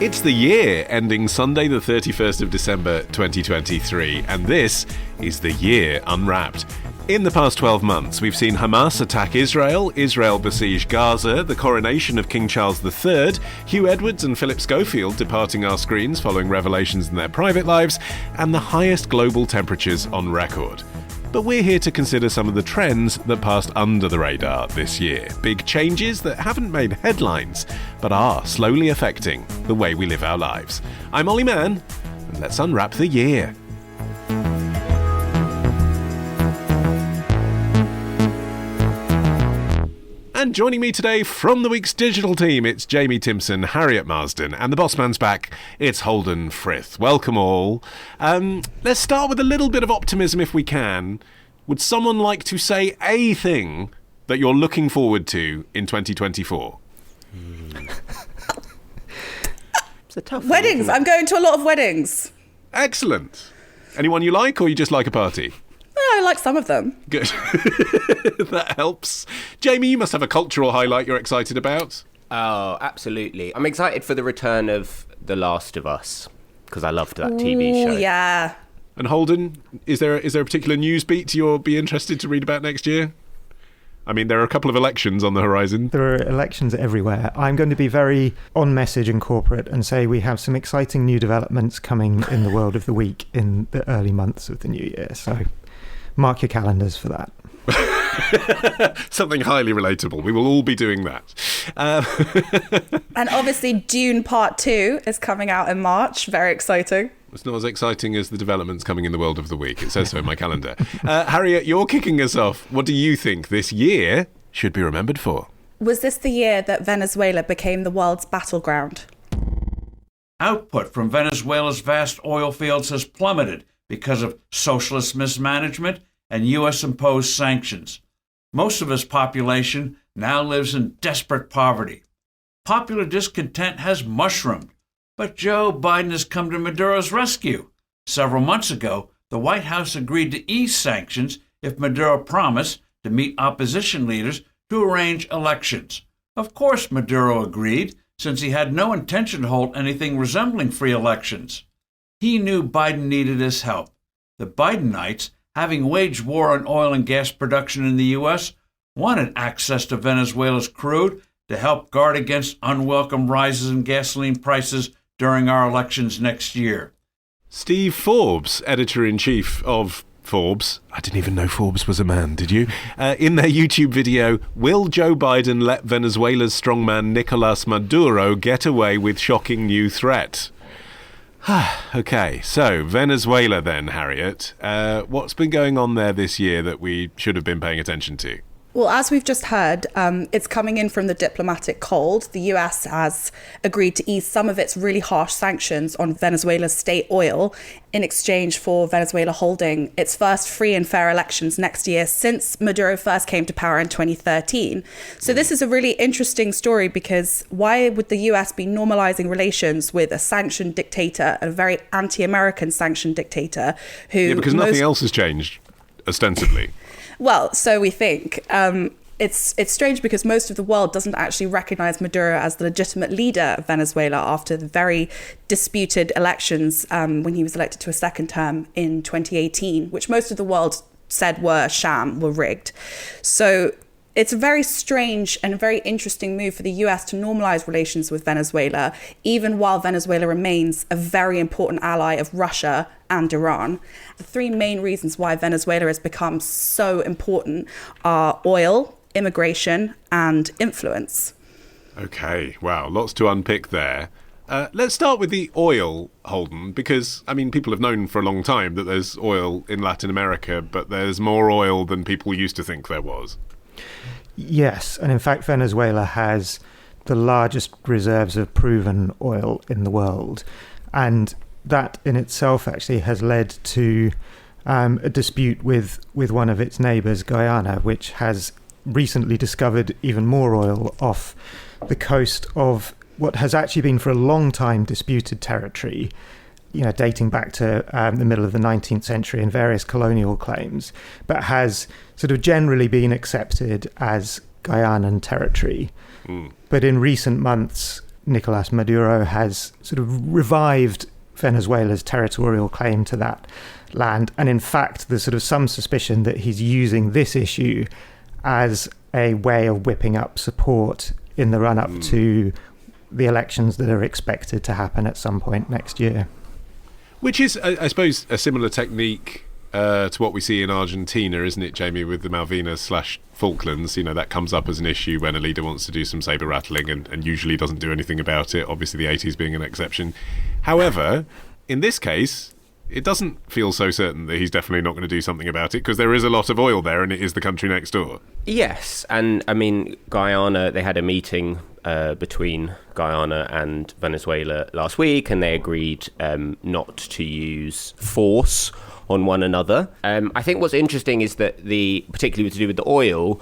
It's the year ending Sunday the 31st of December 2023, and this is the Year Unwrapped. In the past 12 months, we've seen Hamas attack Israel, Israel besiege Gaza, the coronation of King Charles III, Hugh Edwards and Philip Schofield departing our screens following revelations in their private lives, and the highest global temperatures on record. But we're here to consider some of the trends that passed under the radar this year. Big changes that haven't made headlines, but are slowly affecting the way we live our lives. I'm Olly Mann, and let's unwrap the year. And joining me today from the week's digital team, it's Jamie Timson, Harriet Marsden, and the boss man's back, it's Holden, Frith. Welcome all. Let's start with a little bit of optimism if we can. Would someone like to say a thing that you're looking forward to in 2024? It's a tough weddings. one, I'm going to a lot of weddings. Excellent. Anyone you like, or you just like a party? I like some of them. Good. That helps. Jamie, you must have a cultural highlight you're excited about. Oh, absolutely. I'm excited for the return of The Last of Us, because I loved that TV show. Yeah. And Holden, is there a particular news beat you'll be interested to read about next year? I mean, there are a couple of elections on the horizon. There are elections everywhere. I'm going to be very on message and corporate and say we have some exciting new developments coming in the world of the week in the early months of the new year. So mark your calendars for that. Something highly relatable. We will all be doing that. And obviously Dune Part 2 is coming out in March. Very exciting. It's not as exciting as the developments coming in the world of the week. It says so in my calendar. Harriet, you're kicking us off. What do you think this year should be remembered for? Was this the year that Venezuela became the world's battleground? Output from Venezuela's vast oil fields has plummeted because of socialist mismanagement and U.S.-imposed sanctions. Most of its population now lives in desperate poverty. Popular discontent has mushroomed, but Joe Biden has come to Maduro's rescue. Several months ago, the White House agreed to ease sanctions if Maduro promised to meet opposition leaders to arrange elections. Of course, Maduro agreed, since he had no intention to hold anything resembling free elections. He knew Biden needed his help. The Bidenites, having waged war on oil and gas production in the U.S., wanted access to Venezuela's crude to help guard against unwelcome rises in gasoline prices during our elections next year. Steve Forbes, editor-in-chief of Forbes, I didn't even know Forbes was a man, did you? In their YouTube video, will Joe Biden let Venezuela's strongman Nicolas Maduro get away with shocking new threat? Okay, so Venezuela then, Harriet. What's been going on there this year that we should have been paying attention to? Well, as we've just heard, it's coming in from the diplomatic cold. The US has agreed to ease some of its really harsh sanctions on Venezuela's state oil in exchange for Venezuela holding its first free and fair elections next year since Maduro first came to power in 2013. So this is a really interesting story because why would the US be normalizing relations with a sanctioned dictator, a very anti-American sanctioned dictator who... Yeah, because nothing else has changed, ostensibly. Well, so we think. It's strange because most of the world doesn't actually recognize Maduro as the legitimate leader of Venezuela after the very disputed elections when he was elected to a second term in 2018, which most of the world said were sham, were rigged. So it's a very strange and very interesting move for the US to normalize relations with Venezuela, even while Venezuela remains a very important ally of Russia and Iran. The three main reasons why Venezuela has become so important are oil, immigration, and influence. Okay, wow, lots to unpick there. Let's start with the oil, Holden, because, I mean, people have known for a long time that there's oil in Latin America, but there's more oil than people used to think there was. Yes, and in fact, Venezuela has the largest reserves of proven oil in the world. And that in itself actually has led to a dispute with one of its neighbours, Guyana, which has recently discovered even more oil off the coast of what has actually been for a long time disputed territory, you know, dating back to the middle of the 19th century and various colonial claims, but has sort of generally been accepted as Guyanan territory. But in recent months, Nicolas Maduro has sort of revived Venezuela's territorial claim to that land. And in fact, there's sort of some suspicion that he's using this issue as a way of whipping up support in the run-up to the elections that are expected to happen at some point next year. Which is, I suppose, a similar technique to what we see in Argentina, isn't it, Jamie, with the Malvinas/Falklands? You know, that comes up as an issue when a leader wants to do some saber rattling and usually doesn't do anything about it, obviously the 80s being an exception. However, in this case, it doesn't feel so certain that he's definitely not going to do something about it, because there is a lot of oil there and it is the country next door. Yes, and I mean, Guyana, they had a meeting between Guyana and Venezuela last week, and they agreed not to use force on one another. I think what's interesting is that particularly to do with the oil,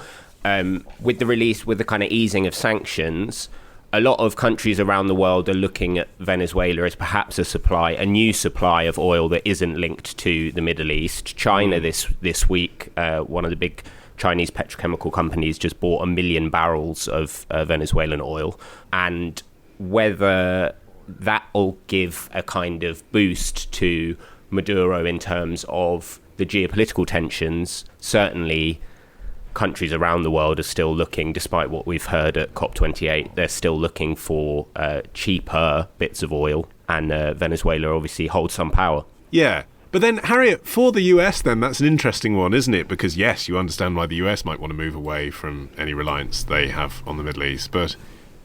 with the kind of easing of sanctions, a lot of countries around the world are looking at Venezuela as perhaps a new supply of oil that isn't linked to the Middle East. China this week, one of the big Chinese petrochemical companies just bought 1 million barrels of Venezuelan oil. And whether that will give a kind of boost to Maduro in terms of the geopolitical tensions, certainly countries around the world are still looking, despite what we've heard at COP28, they're still looking for cheaper bits of oil, and Venezuela obviously holds some power. Yeah. But then, Harriet, for the US then, that's an interesting one, isn't it? Because yes, you understand why the US might want to move away from any reliance they have on the Middle East, but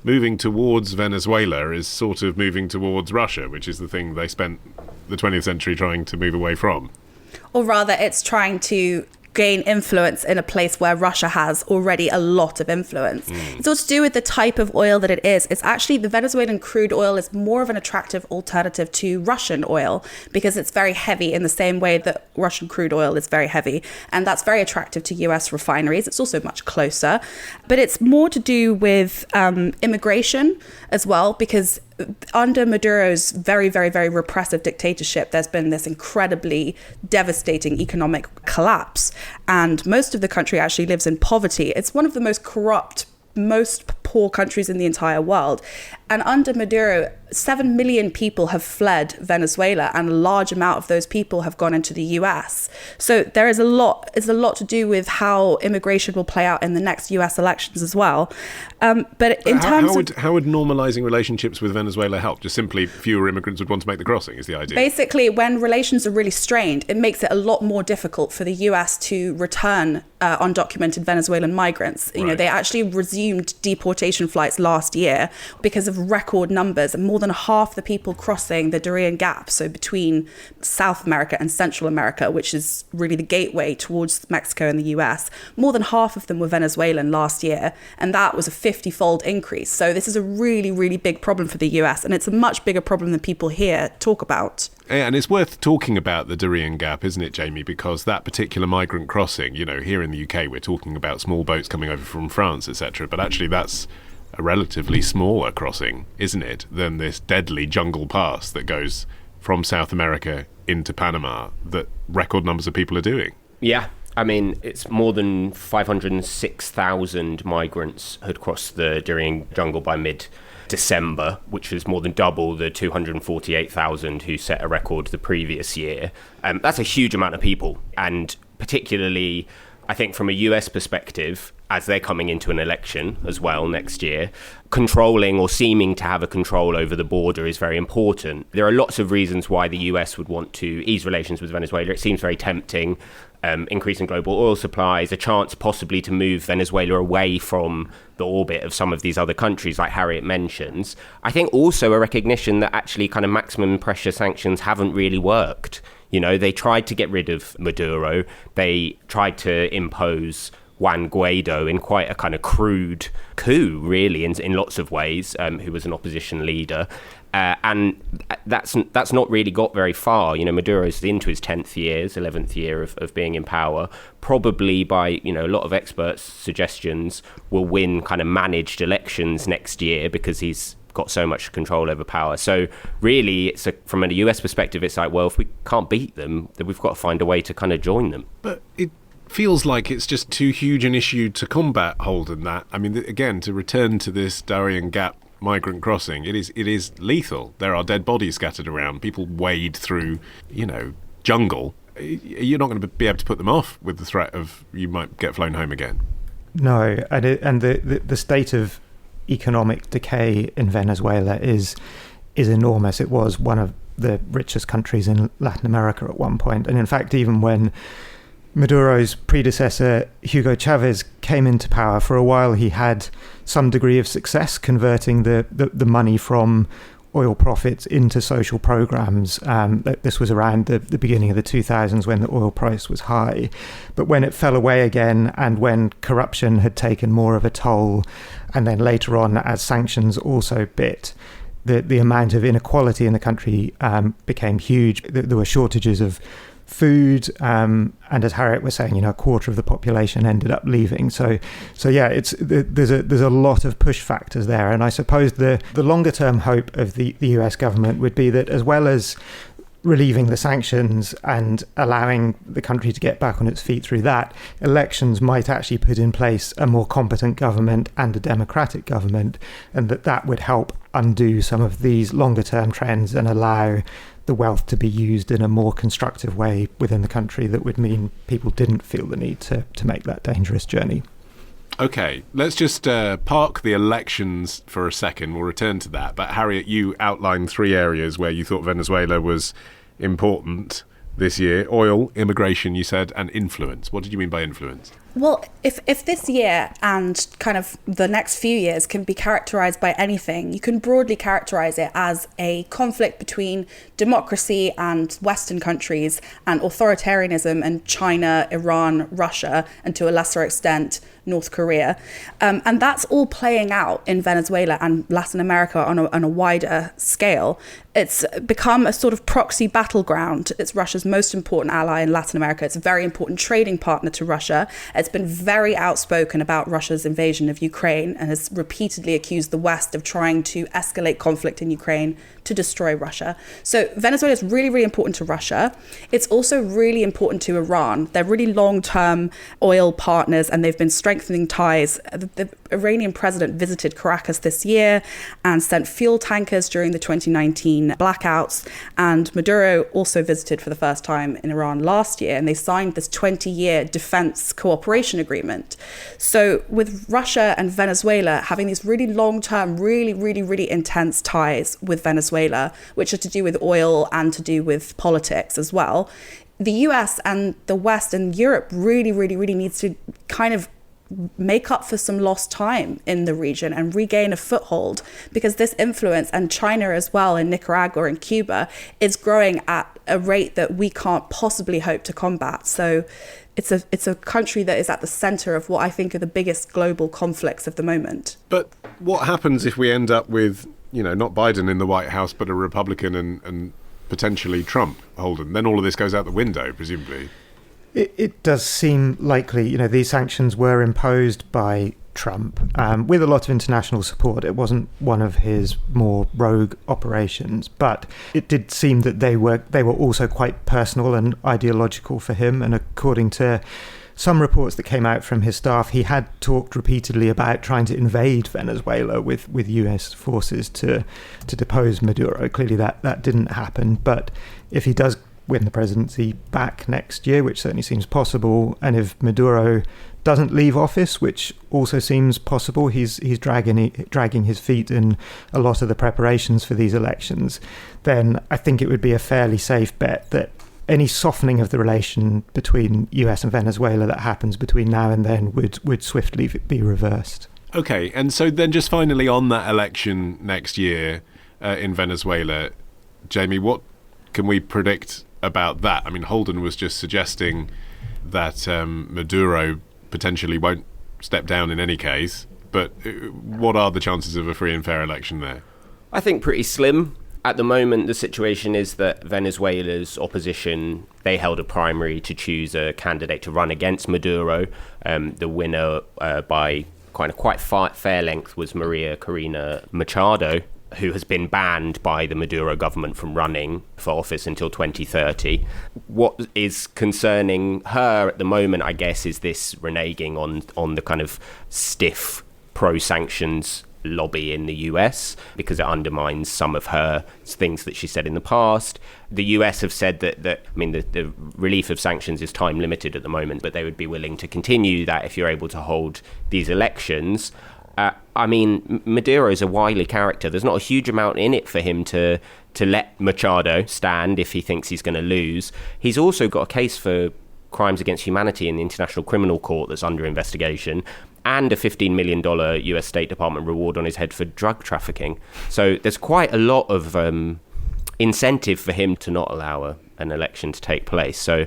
moving towards Venezuela is sort of moving towards Russia, which is the thing they spent the 20th century trying to move away from. Or rather, it's trying to gain influence in a place where Russia has already a lot of influence. It's all to do with the type of oil that it is. It's actually, the Venezuelan crude oil is more of an attractive alternative to Russian oil because it's very heavy in the same way that Russian crude oil is very heavy. And that's very attractive to US refineries. It's also much closer. But it's more to do with immigration as well, because under Maduro's very, very, very repressive dictatorship, there's been this incredibly devastating economic collapse. And most of the country actually lives in poverty. It's one of the most corrupt, most poor countries in the entire world. And under Maduro, 7 million people have fled Venezuela, and a large amount of those people have gone into the US. So there is a lot to do with how immigration will play out in the next US elections as well. But in terms of how would normalizing relationships with Venezuela help? Just simply fewer immigrants would want to make the crossing, is the idea? Basically, when relations are really strained, it makes it a lot more difficult for the US to return undocumented Venezuelan migrants. You know, they actually resumed deportation flights last year because of record numbers, and more than half the people crossing the Darien Gap, so between South America and Central America, which is really the gateway towards Mexico and the US, more than half of them were Venezuelan last year, and that was a 50-fold increase. So this is a really, really big problem for the US, and it's a much bigger problem than people here talk about. And it's worth talking about the Darien Gap, isn't it, Jamie? Because that particular migrant crossing, you know, here in the UK, we're talking about small boats coming over from France, etc. But actually, that's a relatively smaller crossing, isn't it, than this deadly jungle pass that goes from South America into Panama that record numbers of people are doing. Yeah. I mean, it's more than 506,000 migrants had crossed the Darien jungle by mid-December, which was more than double the 248,000 who set a record the previous year. That's a huge amount of people. And particularly, I think from a US perspective, as they're coming into an election as well next year, controlling or seeming to have a control over the border is very important. There are lots of reasons why the US would want to ease relations with Venezuela. It seems very tempting. Increasing global oil supplies, a chance possibly to move Venezuela away from the orbit of some of these other countries, like Harriet mentions. I think also a recognition that actually kind of maximum pressure sanctions haven't really worked. You know, they tried to get rid of Maduro. They tried to impose Juan Guaido in quite a kind of crude coup, really, in lots of ways, who was an opposition leader. And that's not really got very far. You know, Maduro's into his 11th year of being in power. Probably by, you know, a lot of experts' suggestions, will win kind of managed elections next year because he's got so much control over power. So really, from a US perspective, it's like, well, if we can't beat them, then we've got to find a way to kind of join them. But it feels like it's just too huge an issue to combat, Holden, that. I mean, again, to return to this Darien Gap migrant crossing, it is lethal. There are dead bodies scattered around. People wade through, jungle. You're not going to be able to put them off with the threat of you might get flown home again. No, and the state of economic decay in Venezuela is enormous. It was one of the richest countries in Latin America at one point, and in fact, even when Maduro's predecessor Hugo Chavez came into power, for a while he had some degree of success converting the money from oil profits into social programs. This was around the beginning of the 2000s when the oil price was high. But when it fell away again, and when corruption had taken more of a toll, and then later on as sanctions also bit, the amount of inequality in the country became huge. There were shortages of food, and as Harriet was saying, a quarter of the population ended up leaving. So yeah, there's a lot of push factors there, and I suppose the longer term hope of the US government would be that, as well as relieving the sanctions and allowing the country to get back on its feet through that, elections might actually put in place a more competent government and a democratic government, and that would help undo some of these longer term trends and allow the wealth to be used in a more constructive way within the country that would mean people didn't feel the need to make that dangerous journey. Okay, let's just park the elections for a second. We'll return to that. But Harriet, you outlined 3 areas where you thought Venezuela was important this year. Oil, immigration, you said, and influence. What did you mean by influence? Well, if this year and kind of the next few years can be characterized by anything, you can broadly characterize it as a conflict between democracy and Western countries and authoritarianism and China, Iran, Russia, and to a lesser extent, North Korea. And that's all playing out in Venezuela and Latin America on a wider scale. It's become a sort of proxy battleground. It's Russia's most important ally in Latin America. It's a very important trading partner to Russia. It's been very outspoken about Russia's invasion of Ukraine and has repeatedly accused the West of trying to escalate conflict in Ukraine to destroy Russia. So Venezuela is really, really important to Russia. It's also really important to Iran. They're really long-term oil partners, and they've been strengthening ties. The Iranian president visited Caracas this year and sent fuel tankers during the 2019 blackouts. And Maduro also visited for the first time in Iran last year, and they signed this 20-year defense cooperation agreement. So with Russia and Venezuela having these really long-term, really, really, really intense ties with Venezuela, which are to do with oil and to do with politics as well, the US and the West and Europe really, really, really needs to kind of make up for some lost time in the region and regain a foothold, because this influence, and China as well in Nicaragua and Cuba, is growing at a rate that we can't possibly hope to combat. So it's a country that is at the center of what I think are the biggest global conflicts of the moment. But what happens if we end up with, not Biden in the White House, but a Republican and potentially Trump, Holden? Then all of this goes out the window, presumably. It does seem likely. These sanctions were imposed by Trump with a lot of international support. It wasn't one of his more rogue operations, but it did seem that they were also quite personal and ideological for him. And according to some reports that came out from his staff, he had talked repeatedly about trying to invade Venezuela with US forces to depose Maduro. Clearly that didn't happen. But if he does win the presidency back next year, which certainly seems possible, and if Maduro doesn't leave office, which also seems possible, he's dragging his feet in a lot of the preparations for these elections, then I think it would be a fairly safe bet that any softening of the relation between US and Venezuela that happens between now and then would swiftly be reversed. Okay, and so then just finally on that election next year in Venezuela, Jamie, what can we predict about that? I mean, Holden was just suggesting that Maduro potentially won't step down in any case, but what are the chances of a free and fair election there? I think pretty slim. At the moment, the situation is that Venezuela's opposition, they held a primary to choose a candidate to run against Maduro. The winner by quite fair length was Maria Corina Machado, who has been banned by the Maduro government from running for office until 2030. What is concerning her at the moment, I guess, is this reneging on the kind of stiff pro-sanctions lobby in the US because it undermines some of her things that she said in the past. The US have said that the relief of sanctions is time limited at the moment, but they would be willing to continue that if you're able to hold these elections. Maduro is a wily character. There's not a huge amount in it for him to let Machado stand if he thinks he's going to lose. He's also got a case for crimes against humanity in the International Criminal Court that's under investigation, and a $15 million US State Department reward on his head for drug trafficking. So there's quite a lot of incentive for him to not allow an election to take place. So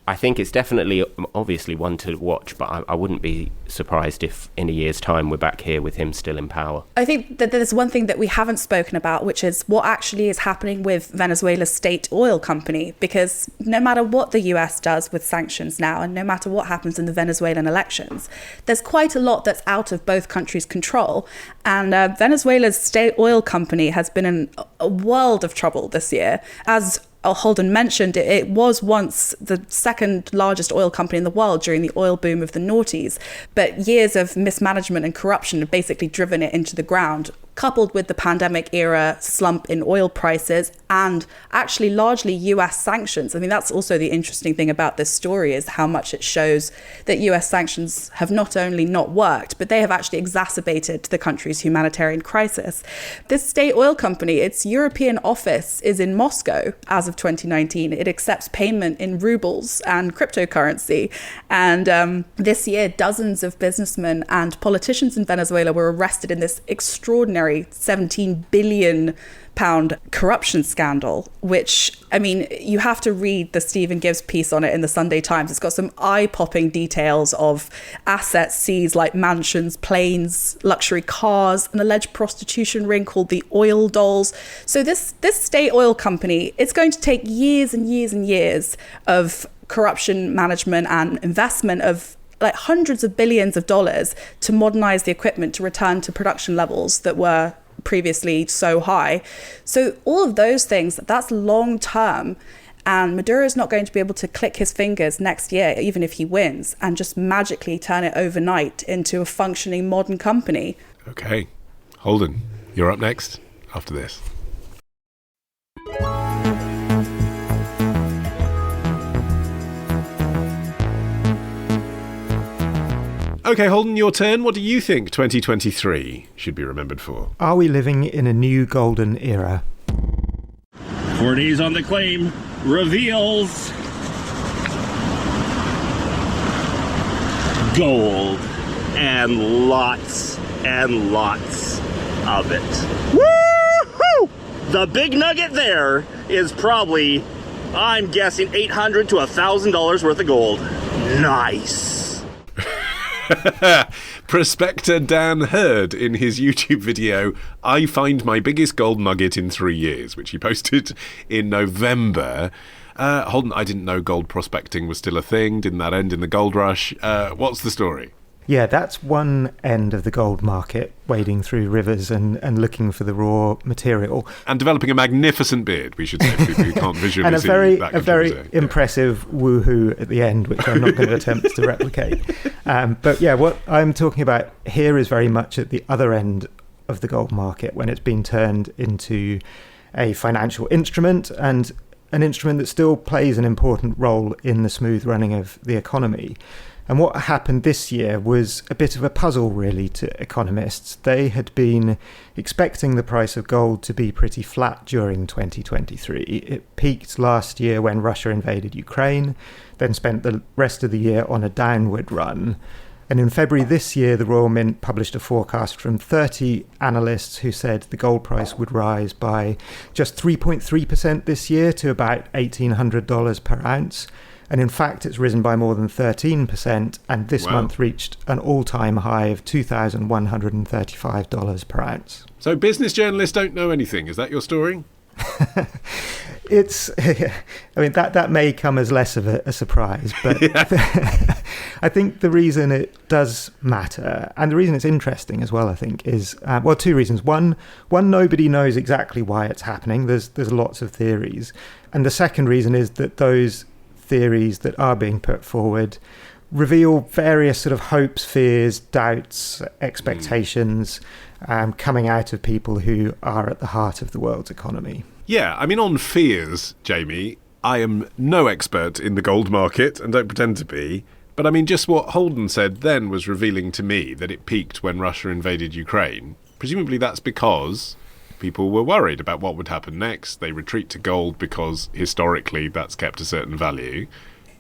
I think it's definitely, obviously, one to watch, but I wouldn't be surprised if in a year's time we're back here with him still in power. I think that there's one thing that we haven't spoken about, which is what actually is happening with Venezuela's state oil company, because no matter what the US does with sanctions now, and no matter what happens in the Venezuelan elections, there's quite a lot that's out of both countries' control. And Venezuela's state oil company has been in a world of trouble this year. As Holden mentioned, it was once the second largest oil company in the world during the oil boom of the noughties, but years of mismanagement and corruption have basically driven it into the ground, coupled with the pandemic era slump in oil prices and actually largely US sanctions. I mean, that's also the interesting thing about this story, is how much it shows that US sanctions have not only not worked, but they have actually exacerbated the country's humanitarian crisis. This state oil company, its European office is in Moscow as of 2019. It accepts payment in rubles and cryptocurrency. And this year, dozens of businessmen and politicians in Venezuela were arrested in this extraordinary £17 billion corruption scandal, which, I mean, you have to read the Stephen Gibbs piece on it in the Sunday Times. It's got some eye-popping details of assets seized, like mansions, planes, luxury cars, an alleged prostitution ring called the Oil Dolls. So this state oil company, it's going to take years and years and years of corruption management and investment of like hundreds of billions of dollars to modernize the equipment to return to production levels that were previously so high. So all of those things, that's long term. And Maduro is not going to be able to click his fingers next year, even if he wins, and just magically turn it overnight into a functioning modern company. Okay. Holden, you're up next after this. Okay, Holden, your turn. What do you think 2023 should be remembered for? Are we living in a new golden era? 4 days on the claim reveals gold and lots of it. Woo-hoo! The big nugget there is probably, I'm guessing, $800 to $1,000 worth of gold. Nice. Prospector Dan Hurd, in his YouTube video, I find my biggest gold nugget in 3 years, which he posted in November. Holden, I didn't know gold prospecting was still a thing. Didn't that end in the gold rush? What's the story? Yeah, that's one end of the gold market, wading through rivers and looking for the raw material. And developing a magnificent beard, we should say, for people who can't visually and see that. a very impressive woohoo at the end, which I'm not going to attempt to replicate. But yeah, what I'm talking about here is very much at the other end of the gold market, when it's been turned into a financial instrument, and an instrument that still plays an important role in the smooth running of the economy. And what happened this year was a bit of a puzzle, really, to economists. They had been expecting the price of gold to be pretty flat during 2023. It peaked last year when Russia invaded Ukraine, then spent the rest of the year on a downward run. And in February this year, the Royal Mint published a forecast from 30 analysts who said the gold price would rise by just 3.3% this year to about $1,800 per ounce. And in fact, it's risen by more than 13%, and this month reached an all-time high of $2,135 per ounce. So business journalists don't know anything. Is that your story? It's, I mean, that may come as less of a surprise, but I think the reason it does matter, and the reason it's interesting as well, I think, is, well, two reasons. One, nobody knows exactly why it's happening. There's lots of theories. And the second reason is that those theories that are being put forward reveal various sort of hopes, fears, doubts, expectations coming out of people who are at the heart of the world's economy. Yeah, I mean, on fears, Jamie, I am no expert in the gold market and don't pretend to be. But I mean, just what Holden said then was revealing to me that it peaked when Russia invaded Ukraine. Presumably that's because people were worried about what would happen next. They retreat to gold because historically that's kept a certain value.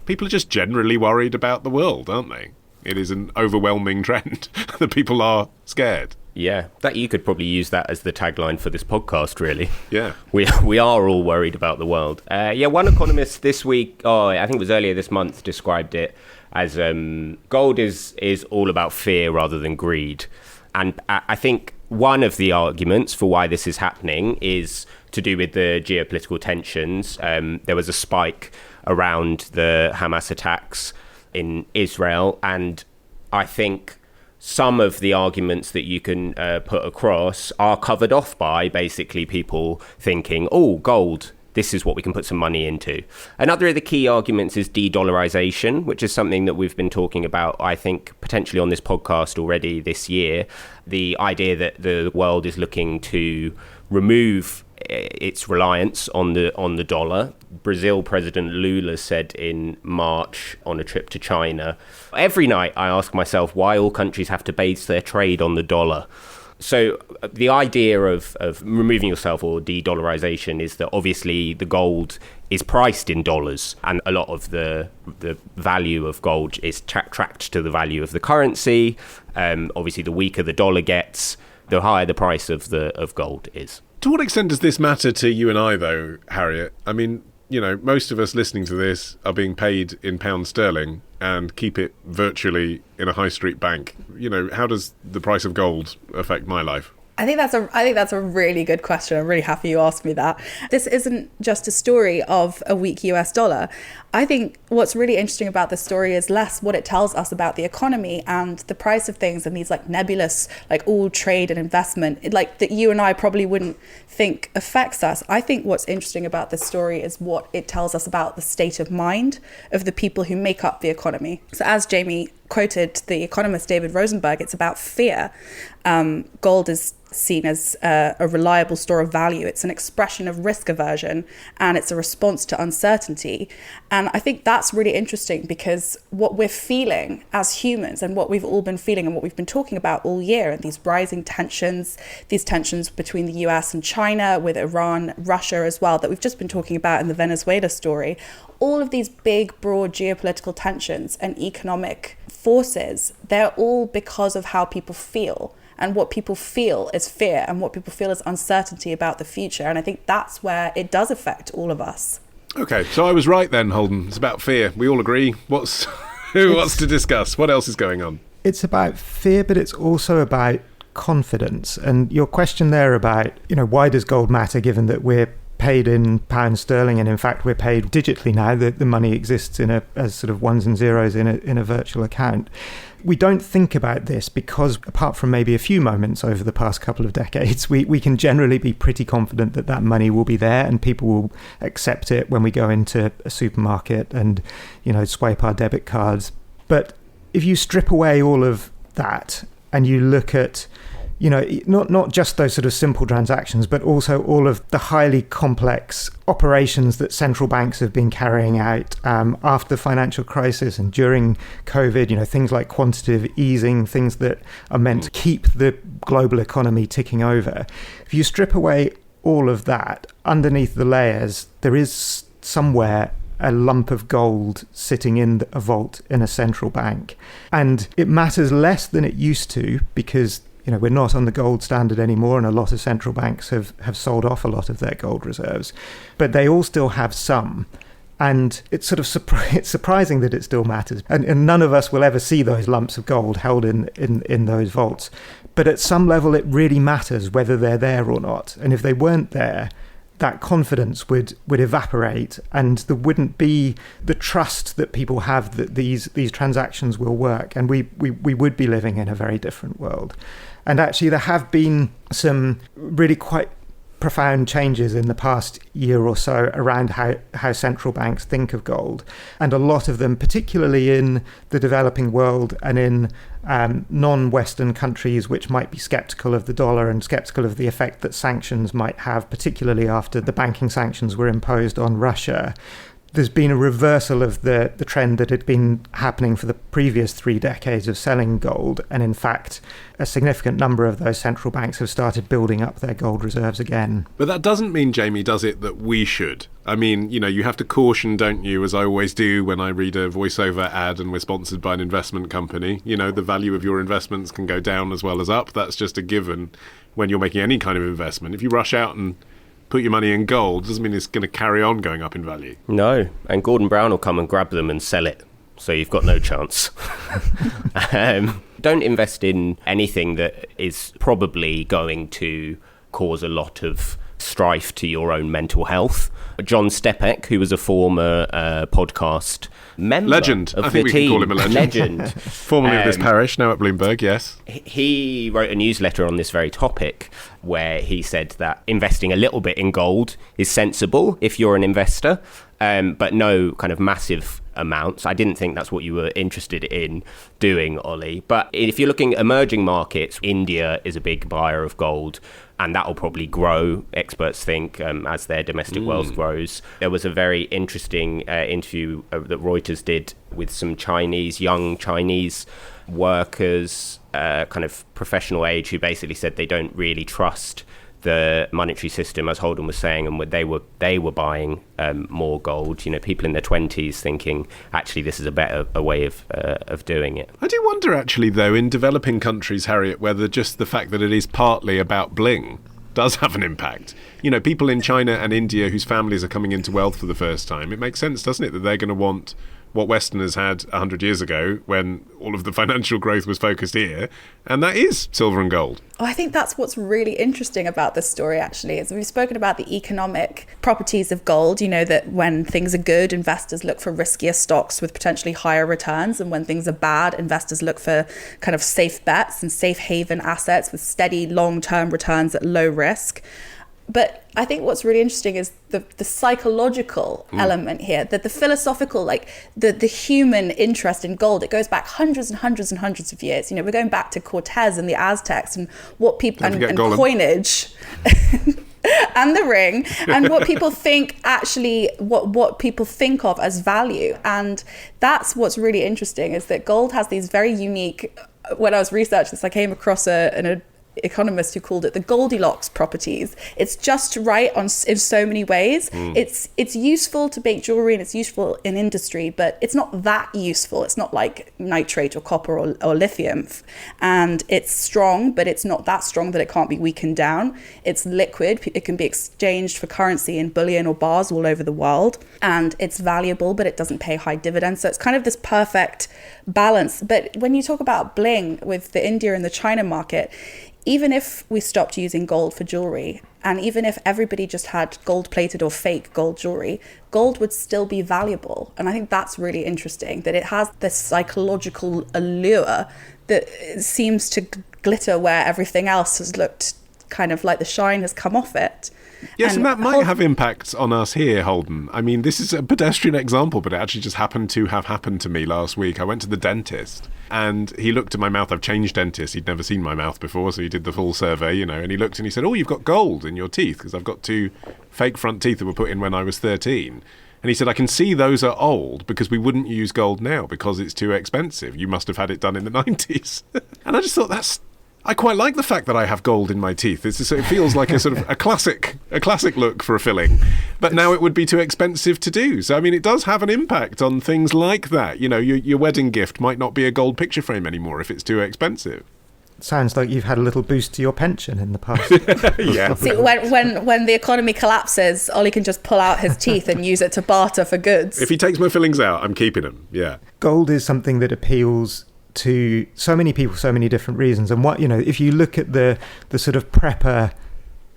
People are just generally worried about the world, aren't they? It is an overwhelming trend that people are scared. Yeah, that you could probably use that as the tagline for this podcast, really. Yeah. We are all worried about the world. One economist this week, I think it was earlier this month, described it as gold is all about fear rather than greed. And I think one of the arguments for why this is happening is to do with the geopolitical tensions. There was a spike around the Hamas attacks in Israel, and I think some of the arguments that you can put across are covered off by basically people thinking, oh, gold, this is what we can put some money into. Another of the key arguments is de-dollarization, which is something that we've been talking about, I think, potentially on this podcast already this year. The idea that the world is looking to remove its reliance on the dollar. Brazil President Lula said in March on a trip to China, every night I ask myself why all countries have to base their trade on the dollar. So the idea of removing yourself or de-dollarization is that obviously the gold is priced in dollars, and a lot of the value of gold is tracked to the value of the currency. Obviously, the weaker the dollar gets, the higher the price of gold is. To what extent does this matter to you and I, though, Harriet? I mean, you know, most of us listening to this are being paid in pounds sterling and keep it virtually in a high street bank. You know, how does the price of gold affect my life? I think that's a really good question. I'm really happy you asked me that. This isn't just a story of a weak US dollar. I think what's really interesting about this story is less what it tells us about the economy and the price of things and these like nebulous, like all trade and investment, like that you and I probably wouldn't think affects us. I think what's interesting about this story is what it tells us about the state of mind of the people who make up the economy. So as Jamie quoted the economist David Rosenberg, it's about fear. Gold is seen as a reliable store of value. It's an expression of risk aversion, and it's a response to uncertainty. And I think that's really interesting because what we're feeling as humans and what we've all been feeling and what we've been talking about all year, and these rising tensions, these tensions between the US and China, with Iran, Russia as well, that we've just been talking about in the Venezuela story, all of these big, broad geopolitical tensions and economic forces, they're all because of how people feel. And what people feel is fear, and what people feel is uncertainty about the future. And I think that's where it does affect all of us. Okay, so I was right then, Holden. It's about fear. We all agree. Who wants to discuss? What else is going on? It's about fear, but it's also about confidence. And your question there about, you know, why does gold matter given that we're paid in pounds sterling, and in fact we're paid digitally now, the money exists as sort of ones and zeros in a virtual account. We don't think about this because, apart from maybe a few moments over the past couple of decades, we can generally be pretty confident that that money will be there and people will accept it when we go into a supermarket and, you know, swipe our debit cards. But if you strip away all of that and you look at, you know, not just those sort of simple transactions, but also all of the highly complex operations that central banks have been carrying out after the financial crisis and during COVID, you know, things like quantitative easing, things that are meant to keep the global economy ticking over. If you strip away all of that, underneath the layers, there is somewhere a lump of gold sitting in a vault in a central bank. And it matters less than it used to because, you know, we're not on the gold standard anymore, and a lot of central banks have sold off a lot of their gold reserves. But they all still have some. And it's sort of it's surprising that it still matters. And none of us will ever see those lumps of gold held in those vaults. But at some level, it really matters whether they're there or not. And if they weren't there, that confidence would evaporate, and there wouldn't be the trust that people have that these transactions will work, and we would be living in a very different world. And actually there have been some really quite profound changes in the past year or so around how central banks think of gold. And a lot of them, particularly in the developing world and in non-Western countries which might be skeptical of the dollar and skeptical of the effect that sanctions might have, particularly after the banking sanctions were imposed on Russia, there's been a reversal of the trend that had been happening for the previous 3 decades of selling gold. And in fact, a significant number of those central banks have started building up their gold reserves again. But that doesn't mean, Jamie, does it, that we should? I mean, you have to caution, don't you, as I always do when I read a voiceover ad and we're sponsored by an investment company. The value of your investments can go down as well as up. That's just a given when you're making any kind of investment. If you rush out and put your money in gold, doesn't mean it's going to carry on going up in value. No, and Gordon Brown will come and grab them and sell it, so you've got no chance. Don't invest in anything that is probably going to cause a lot of strife to your own mental health. John Stepek, who was a former podcast member legend. of I think the we team, can call him a legend. Formerly of this parish, now at Bloomberg, yes. He wrote a newsletter on this very topic where he said that investing a little bit in gold is sensible if you're an investor, but no kind of massive amounts. I didn't think that's what you were interested in doing, Ollie. But if you're looking at emerging markets, India is a big buyer of gold, and that will probably grow, experts think, as their domestic wealth grows. There was a very interesting interview that Reuters did with some young Chinese workers, kind of professional age, who basically said they don't really trust the monetary system, as Holden was saying, and they were buying more gold. People in their 20s thinking, actually, this is a way of doing it. I do wonder, actually, though, in developing countries, Harriet, whether just the fact that it is partly about bling does have an impact. People in China and India whose families are coming into wealth for the first time, it makes sense, doesn't it, that they're going to want what Westerners had 100 years ago when all of the financial growth was focused here, and that is silver and gold. Oh, I think that's what's really interesting about this story, actually, is we've spoken about the economic properties of gold, that when things are good, investors look for riskier stocks with potentially higher returns, and when things are bad, investors look for kind of safe bets and safe haven assets with steady long-term returns at low risk. But I think what's really interesting is the psychological element here, that the philosophical, the human interest in gold, it goes back hundreds and hundreds and hundreds of years. We're going back to Cortez and the Aztecs and what people and coinage and the ring and what people think actually what people think of as value. And that's what's really interesting, is that gold has these very unique. When I was researching this, I came across an economist who called it the Goldilocks properties. It's just right in so many ways. It's useful to make jewelry and it's useful in industry, but it's not that useful. It's not like nitrate or copper or lithium. And it's strong, but it's not that strong that it can't be weakened down. It's liquid. It can be exchanged for currency in bullion or bars all over the world. And it's valuable, but it doesn't pay high dividends. So it's kind of this perfect balance. But when you talk about bling with the India and the China market, even if we stopped using gold for jewelry, and even if everybody just had gold-plated or fake gold jewelry, gold would still be valuable. And I think that's really interesting, that it has this psychological allure that seems to glitter where everything else has looked kind of like the shine has come off it. Yes, and that might have impacts on us here, Holden. I mean, this is a pedestrian example, but it actually just happened to have happened to me last week. I went to the dentist and he looked at my mouth. I've changed dentists. He'd never seen my mouth before, so he did the full survey, and he looked and he said, "Oh, you've got gold in your teeth," because I've got 2 fake front teeth that were put in when I was 13. And he said, "I can see those are old because we wouldn't use gold now because it's too expensive. You must have had it done in the 90s. And I just thought I quite like the fact that I have gold in my teeth. It feels like a sort of a classic look for a filling. But now it would be too expensive to do. So, I mean, it does have an impact on things like that. Your wedding gift might not be a gold picture frame anymore if it's too expensive. Sounds like you've had a little boost to your pension in the past. Yeah. See, when the economy collapses, Ollie can just pull out his teeth and use it to barter for goods. If he takes my fillings out, I'm keeping them. Yeah. Gold is something that appeals to so many people, so many different reasons. And if you look at the sort of prepper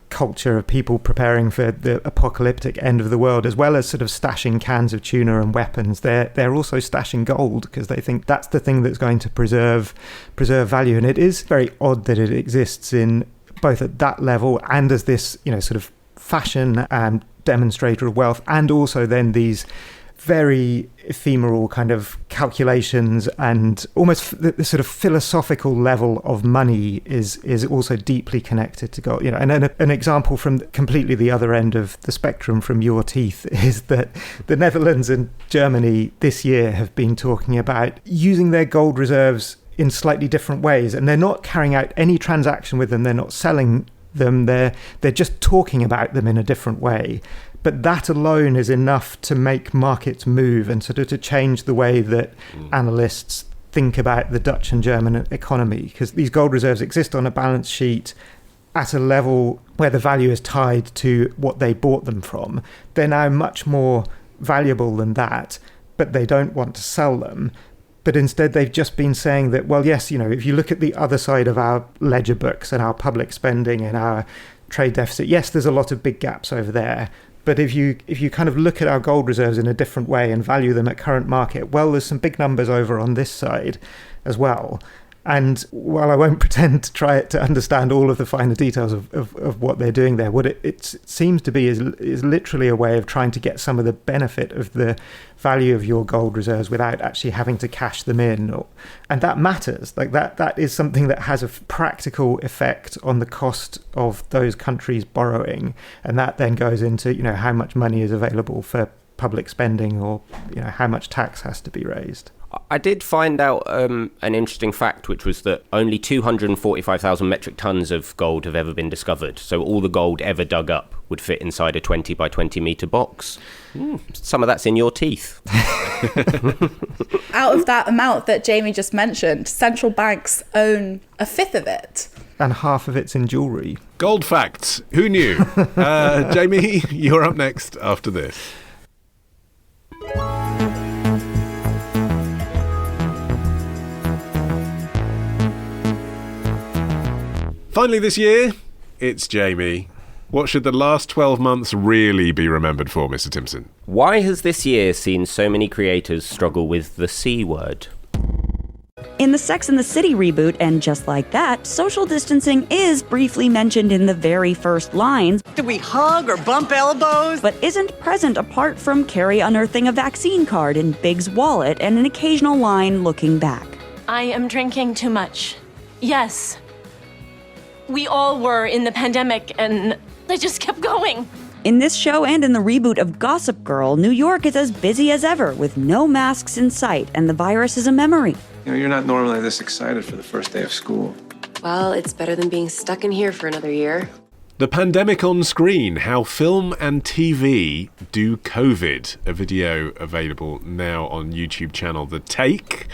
culture of people preparing for the apocalyptic end of the world, as well as sort of stashing cans of tuna and weapons, they're also stashing gold because they think that's the thing that's going to preserve value. And it is very odd that it exists in both at that level and as this sort of fashion and demonstrator of wealth, and also then these very ephemeral kind of calculations, and almost the sort of philosophical level of money is also deeply connected to gold. And an example from completely the other end of the spectrum from your teeth is that the Netherlands and Germany this year have been talking about using their gold reserves in slightly different ways, and they're not carrying out any transaction with them. They're not selling them. They're just talking about them in a different way. But that alone is enough to make markets move and sort of to change the way that analysts think about the Dutch and German economy, because these gold reserves exist on a balance sheet at a level where the value is tied to what they bought them from. They're now much more valuable than that, but they don't want to sell them. But instead, they've just been saying that, well, yes, if you look at the other side of our ledger books and our public spending and our trade deficit, yes, there's a lot of big gaps over there. But if you kind of look at our gold reserves in a different way and value them at current market, well, there's some big numbers over on this side as well. And while I won't pretend to try to understand all of the finer details of what they're doing there, what it seems to be is literally a way of trying to get some of the benefit of the value of your gold reserves without actually having to cash them in. And that matters. Like that is something that has a practical effect on the cost of those countries borrowing. And that then goes into, how much money is available for public spending, or, how much tax has to be raised. I did find out an interesting fact, which was that only 245,000 metric tons of gold have ever been discovered. So all the gold ever dug up would fit inside a 20 by 20 metre box. Some of that's in your teeth. Out of that amount that Jamie just mentioned, central banks own a fifth of it. And half of it's in jewellery. Gold facts. Who knew? Jamie, you're up next after this. Finally this year, it's Jamie. What should the last 12 months really be remembered for, Mr. Timson? Why has this year seen so many creators struggle with the C word? In the Sex and the City reboot, and just like that, social distancing is briefly mentioned in the very first lines. Do we hug or bump elbows? But isn't present apart from Carrie unearthing a vaccine card in Big's wallet and an occasional line looking back. I am drinking too much. Yes. We all were in the pandemic, and I just kept going. In this show and in the reboot of Gossip Girl, New York is as busy as ever with no masks in sight, and the virus is a memory. You're not normally this excited for the first day of school. Well, it's better than being stuck in here for another year. The Pandemic on Screen, How Film and TV Do COVID. A video available now on YouTube channel The Take.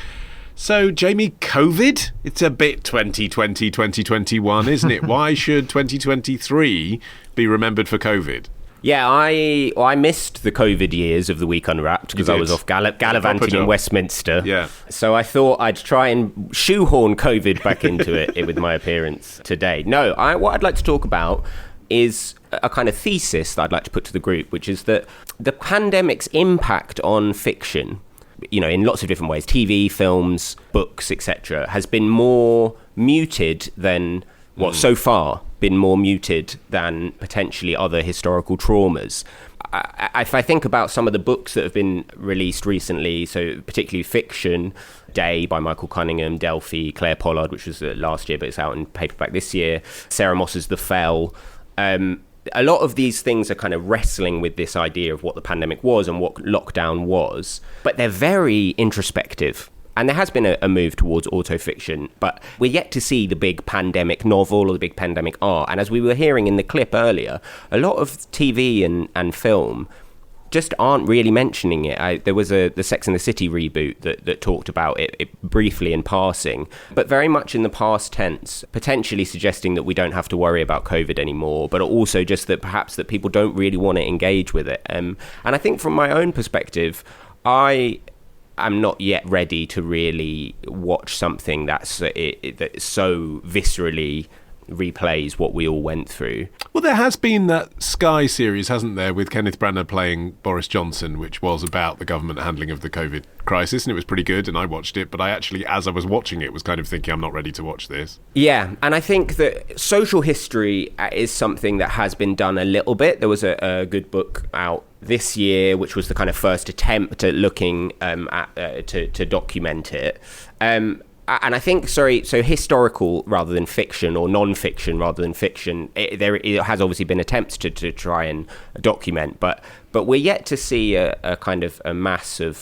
So, Jamie, COVID? It's a bit 2020, 2021, isn't it? Why should 2023 be remembered for COVID? Yeah, I missed the COVID years of the Week Unwrapped because I was off gallivanting in Westminster. Yeah. So I thought I'd try and shoehorn COVID back into it with my appearance today. No, what I'd like to talk about is a kind of thesis that I'd like to put to the group, which is that the pandemic's impact on fiction, in lots of different ways, TV, films, books, etc., has been more muted than, so far, been more muted than potentially other historical traumas. If I think about some of the books that have been released recently, so particularly fiction, Day by Michael Cunningham, Delphi, Claire Pollard, which was last year, but it's out in paperback this year, Sarah Moss's The Fell, a lot of these things are kind of wrestling with this idea of what the pandemic was and what lockdown was, but they're very introspective. And there has been a move towards autofiction, but we're yet to see the big pandemic novel or the big pandemic art. And as we were hearing in the clip earlier, a lot of TV and film just aren't really mentioning it. There was the Sex and the City reboot that talked about it briefly in passing, but very much in the past tense, potentially suggesting that we don't have to worry about COVID anymore, but also just that perhaps that people don't really want to engage with it. And I think from my own perspective, I am not yet ready to really watch something that's so viscerally replays what we all went through. Well, there has been that Sky series, hasn't there, with Kenneth Branagh playing Boris Johnson, which was about the government handling of the COVID crisis, and it was pretty good, and I watched it, but I actually, as I was watching it, was kind of thinking, I'm not ready to watch this. Yeah, and I think that social history is something that has been done a little bit. There was a good book out this year, which was the kind of first attempt at looking to document it. And I think, so historical rather than fiction, or non-fiction rather than fiction, it has obviously been attempts to try and document, but we're yet to see a kind of a mass of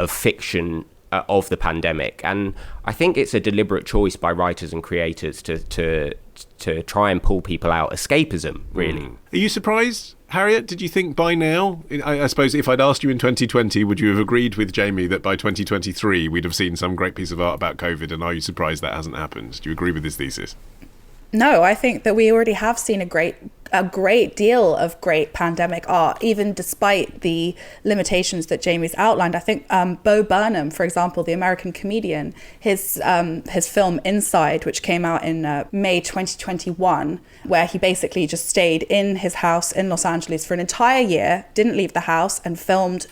fiction of the pandemic. And I think it's a deliberate choice by writers and creators to try and pull people out escapism, really. Are you surprised, Harriet? Did you think by now, I suppose if I'd asked you in 2020, would you have agreed with Jamie that by 2023 we'd have seen some great piece of art about COVID, and are you surprised that hasn't happened? Do you agree with his thesis? No, I think that we already have seen a great deal of great pandemic art, even despite the limitations that Jamie's outlined. I think Bo Burnham, for example, the American comedian, his film Inside, which came out in May 2021, where he basically just stayed in his house in Los Angeles for an entire year, didn't leave the house, and filmed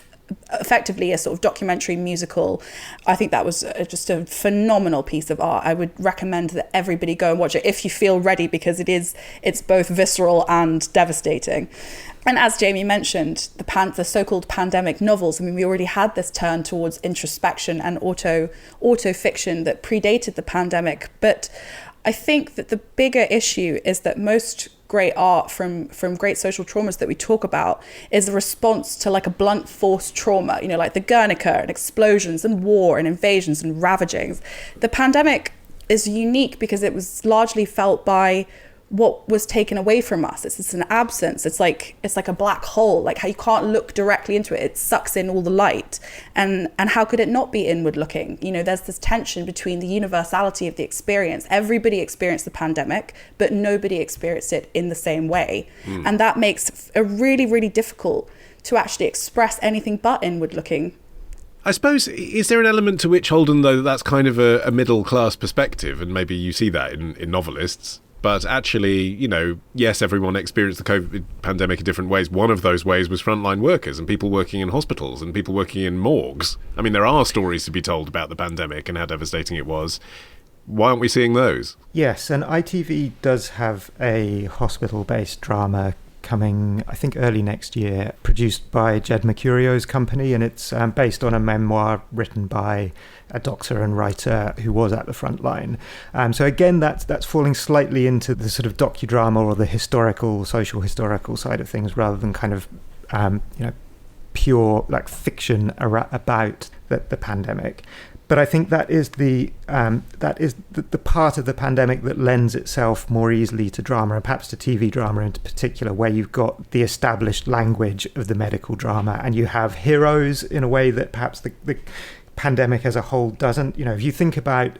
effectively a sort of documentary musical. I think that was just a phenomenal piece of art. I would recommend that everybody go and watch it if you feel ready, because it's both visceral and devastating. And as Jamie mentioned, the so-called pandemic novels, I mean, we already had this turn towards introspection and auto fiction that predated the pandemic. But I think that the bigger issue is that most great art from great social traumas that we talk about is a response to like a blunt force trauma, like the Guernica and explosions and war and invasions and ravagings. The pandemic is unique because it was largely felt by what was taken away from us. It's an absence. It's like a black hole, like how you can't look directly into it. It sucks in all the light. And how could it not be inward looking? There's this tension between the universality of the experience. Everybody experienced the pandemic, but nobody experienced it in the same way. And that makes it really, really difficult to actually express anything but inward looking. I suppose, is there an element to which, Holden, though, that's kind of a middle class perspective, and maybe you see that in novelists? But actually, yes, everyone experienced the COVID pandemic in different ways. One of those ways was frontline workers and people working in hospitals and people working in morgues. I mean, there are stories to be told about the pandemic and how devastating it was. Why aren't we seeing those? Yes, and ITV does have a hospital-based drama coming, I think, early next year, produced by Jed Mercurio's company, and it's based on a memoir written by a doctor and writer who was at the front line. So again, that's falling slightly into the sort of docudrama or the social historical side of things, rather than kind of pure like fiction about the pandemic. But I think that is the part of the pandemic that lends itself more easily to drama, and perhaps to TV drama in particular, where you've got the established language of the medical drama, and you have heroes in a way that perhaps the pandemic as a whole doesn't. If you think about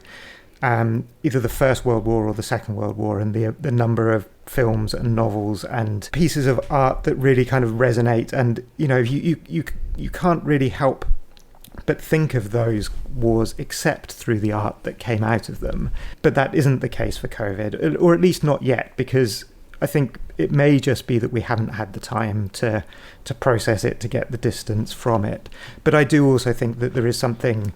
either the First World War or the Second World War, and the number of films and novels and pieces of art that really kind of resonate, and you can't really help but think of those wars except through the art that came out of them. But that isn't the case for COVID, or at least not yet, because I think it may just be that we haven't had the time to process it, to get the distance from it. But I do also think that there is something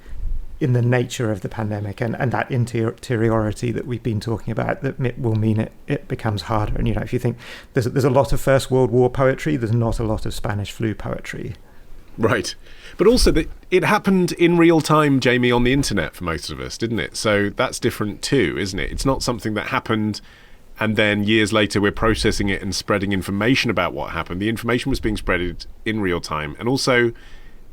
in the nature of the pandemic and that interiority that we've been talking about that will mean it becomes harder. And if you think there's a lot of First World War poetry, there's not a lot of Spanish flu poetry. Right. But also, it happened in real time, Jamie, on the internet for most of us, didn't it? So that's different too, isn't it? It's not something that happened and then years later we're processing it and spreading information about what happened. The information was being spread in real time, and also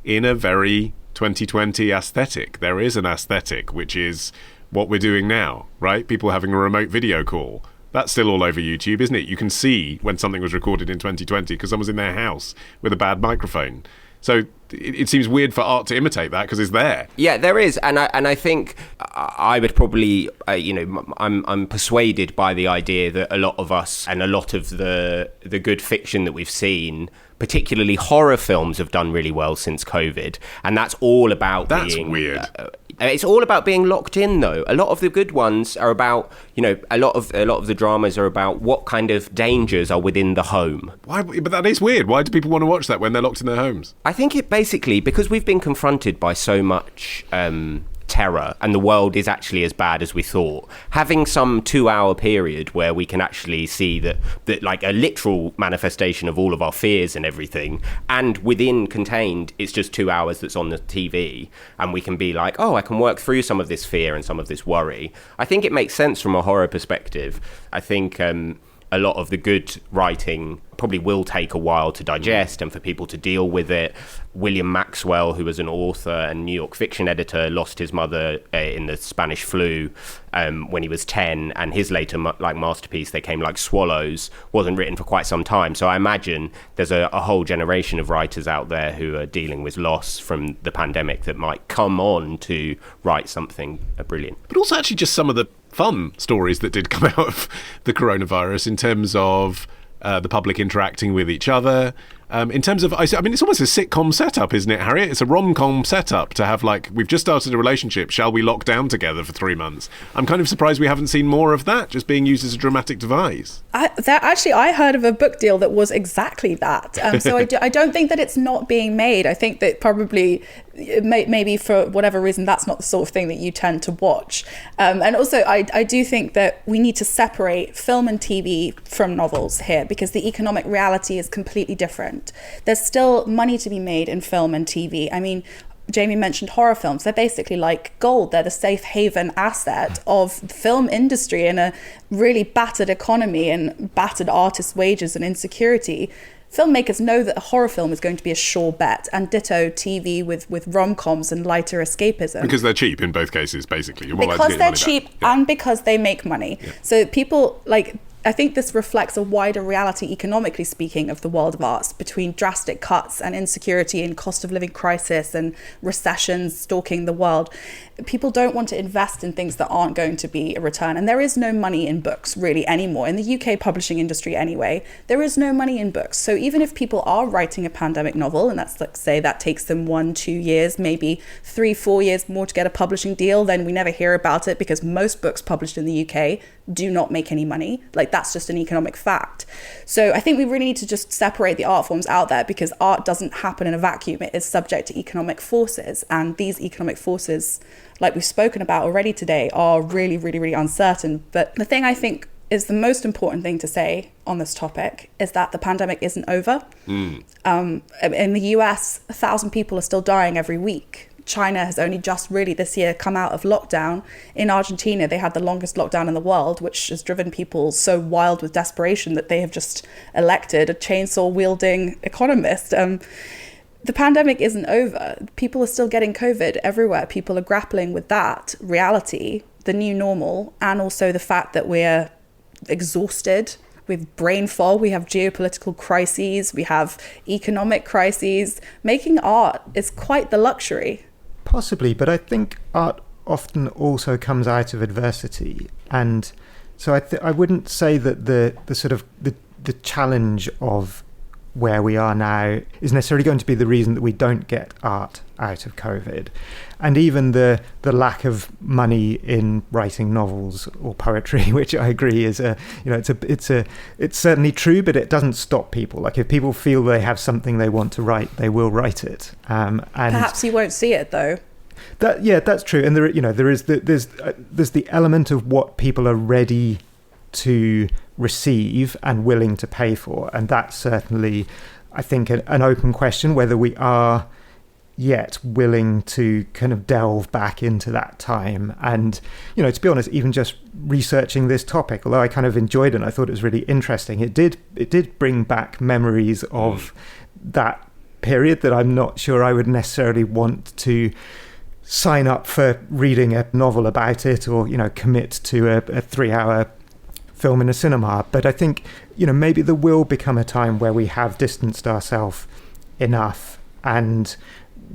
in a very 2020 aesthetic. There is an aesthetic, which is what we're doing now, right? People having a remote video call. That's still all over YouTube, isn't it? You can see when something was recorded in 2020 because someone's in their house with a bad microphone. So it seems weird for art to imitate that because it's there. Yeah, there is, and I think I would probably, I'm persuaded by the idea that a lot of us and a lot of the good fiction that we've seen, particularly horror films, have done really well since COVID, and that's all about being weird. It's all about being locked in, though. A lot of the good ones are about, a lot of the dramas are about what kind of dangers are within the home. Why? But that is weird. Why do people want to watch that when they're locked in their homes? I think it basically because we've been confronted by so much terror, and the world is actually as bad as we thought. Having some 2-hour period where we can actually see that like a literal manifestation of all of our fears and everything, and within contained, it's just 2 hours that's on the TV, and we can be like, oh, I can work through some of this fear and some of this worry. I think it makes sense from a horror perspective. I think a lot of the good writing probably will take a while to digest and for people to deal with it. William Maxwell, who was an author and New York fiction editor, lost his mother in the Spanish flu when he was 10, and his later masterpiece, They Came Like Swallows, wasn't written for quite some time. So I imagine there's a whole generation of writers out there who are dealing with loss from the pandemic that might come on to write something brilliant. But also actually just some of the fun stories that did come out of the coronavirus in terms of the public interacting with each other. In terms of, I mean, it's almost a sitcom setup, isn't it, Harriet? It's a rom-com setup to have, like, we've just started a relationship, shall we lock down together for 3 months? I'm kind of surprised we haven't seen more of that, just being used as a dramatic device. I heard of a book deal that was exactly that. So I don't think that it's not being made. I think that probably, maybe for whatever reason, that's not the sort of thing that you tend to watch. And also, I do think that we need to separate film and TV from novels here, because the economic reality is completely different. There's still money to be made in film and TV. I mean, Jamie mentioned horror films. They're basically like gold. They're the safe haven asset of the film industry in a really battered economy and battered artist wages and insecurity. Filmmakers know that a horror film is going to be a sure bet, and ditto TV with rom-coms and lighter escapism. Because they're cheap in both cases, basically. Because they're cheap and because they make money. Yeah. So people, I think this reflects a wider reality, economically speaking, of the world of arts, between drastic cuts and insecurity and cost of living crisis and recessions stalking the world. People don't want to invest in things that aren't going to be a return. And there is no money in books really anymore. In the UK publishing industry anyway, there is no money in books. So even if people are writing a pandemic novel, and that's say that takes them 1-2 years, maybe 3-4 years more to get a publishing deal, then we never hear about it because most books published in the UK do not make any money. That's just an economic fact. So I think we really need to just separate the art forms out there, because art doesn't happen in a vacuum. It is subject to economic forces, and these economic forces, like we've spoken about already today, are really, really, really uncertain. But the thing I think is the most important thing to say on this topic is that the pandemic isn't over. In the US, 1,000 people are still dying every week. China has only just really this year come out of lockdown. In Argentina, they had the longest lockdown in the world, which has driven people so wild with desperation that they have just elected a chainsaw-wielding economist. The pandemic isn't over. People are still getting COVID everywhere. People are grappling with that reality, the new normal, and also the fact that we're exhausted. We have brain fog, we have geopolitical crises, we have economic crises. Making art is quite the luxury. Possibly, but I think art often also comes out of adversity. And so I wouldn't say that the sort of the challenge of where we are now is necessarily going to be the reason that we don't get art out of COVID. And even the lack of money in writing novels or poetry, which I agree is it's certainly true, but it doesn't stop people. Like, if people feel they have something they want to write, they will write it. And perhaps you won't see it though. That's true. And there's the element of what people are ready to receive and willing to pay for, and that's certainly, I think, an open question whether we are yet willing to kind of delve back into that time. And to be honest, even just researching this topic, although I kind of enjoyed it and I thought it was really interesting, it did bring back memories of that period that I'm not sure I would necessarily want to sign up for reading a novel about it, or commit to a 3-hour film in a cinema. But I think maybe there will become a time where we have distanced ourselves enough and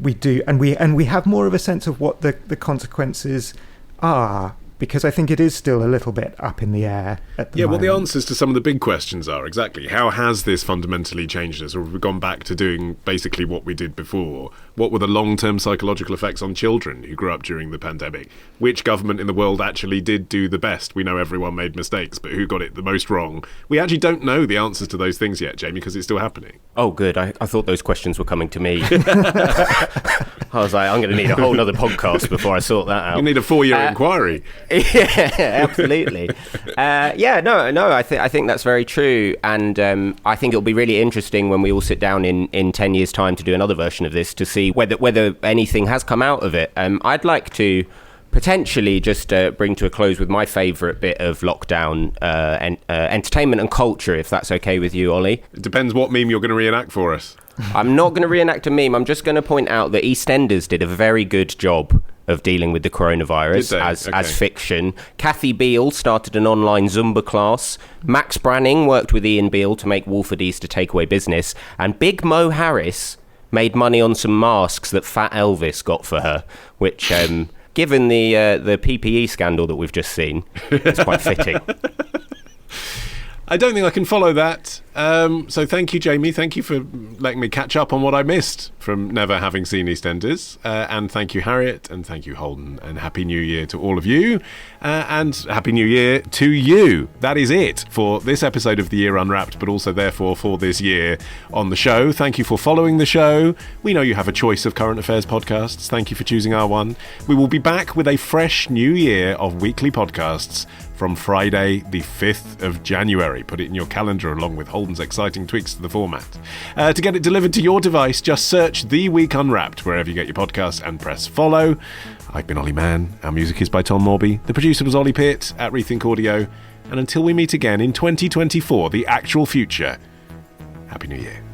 we do, and we have more of a sense of what the consequences are, because I think it is still a little bit up in the air at the moment. What the answers to some of the big questions are exactly. How has this fundamentally changed us? Or have we gone back to doing basically what we did before? What were the long-term psychological effects on children who grew up during the pandemic? Which government in the world actually did do the best? We know everyone made mistakes, but who got it the most wrong? We actually don't know the answers to those things yet, Jamie, because it's still happening. Oh, good. I thought those questions were coming to me. I was like, I'm going to need a whole other podcast before I sort that out. You need a 4-year inquiry. Yeah, absolutely. I think that's very true. And I think it'll be really interesting when we all sit down in 10 years' time to do another version of this to see whether anything has come out of it. I'd like to potentially just bring to a close with my favourite bit of lockdown entertainment and culture, if that's okay with you, Ollie. It depends what meme you're going to reenact for us. I'm not going to reenact a meme. I'm just going to point out that EastEnders did a very good job of dealing with the coronavirus as fiction. Kathy Beale started an online Zumba class. Max Branning worked with Ian Beale to make Wolford East a takeaway business. And Big Mo Harris made money on some masks that Fat Elvis got for her, which, given the PPE scandal that we've just seen, it's quite fitting. I don't think I can follow that. So thank you, Jamie. Thank you for letting me catch up on what I missed from never having seen EastEnders. And thank you, Harriet, and thank you, Holden. And Happy New Year to all of you. And Happy New Year to you. That is it for this episode of The Year Unwrapped, but also therefore for this year on the show. Thank you for following the show. We know you have a choice of current affairs podcasts. Thank you for choosing our one. We will be back with a fresh new year of weekly podcasts from Friday, the 5th of January. Put it in your calendar along with Holden's exciting tweaks to the format. To get it delivered to your device, just search The Week Unwrapped wherever you get your podcasts and press follow. I've been Olly Mann. Our music is by Tom Morby. The producer was Ollie Pitt at Rethink Audio. And until we meet again in 2024, the actual future, Happy New Year.